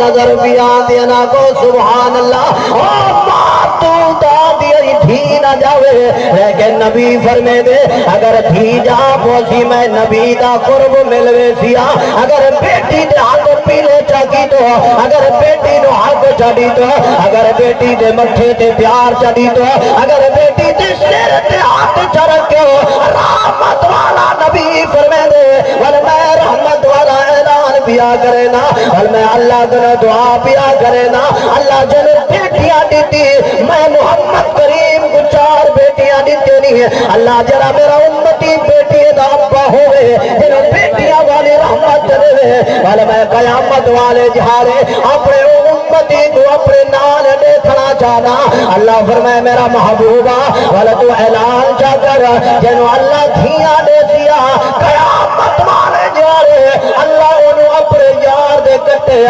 نظر بھی آدھے نہ کو سبحان اللہ تو دادی دھی نہ جاوے لیکن نبی فرمے دے اگر دھی جا پوسی میں نبی دا قرب ملوے سیا اگر بیٹی دے ہاتھ پیلے چاکی تو اگر بیٹی نو ہاتھ چڑی تو اگر بیٹی دے مٹھے تے پیار چڑی تو اگر بیٹی دے سر تے ہاتھ چرکے رحمت والا نبی فرمے دے ول میں رحمت والا اعلان پیا کرے نا ول میں اللہ دن دعا پیا کرے نا اللہ جن بیٹیاں دیتی میں محمد کریم کو 4 بیٹیاں دیتے نہیں ہیں اللہ جرا میرا امتی بیٹی دا ابا ہوئے جن بیٹیاں والی رحمت دے ول میں قیامت والے جہارے اپنے امتی کو اپنے نال دیکھنا چاہنا اللہ فرمائے میرا محبوبہ ول تو اعلان چا کر جنو اللہ دھیاں دے دیا قیامت والے جہارے اللہ انہوں اپنے یار دے کٹے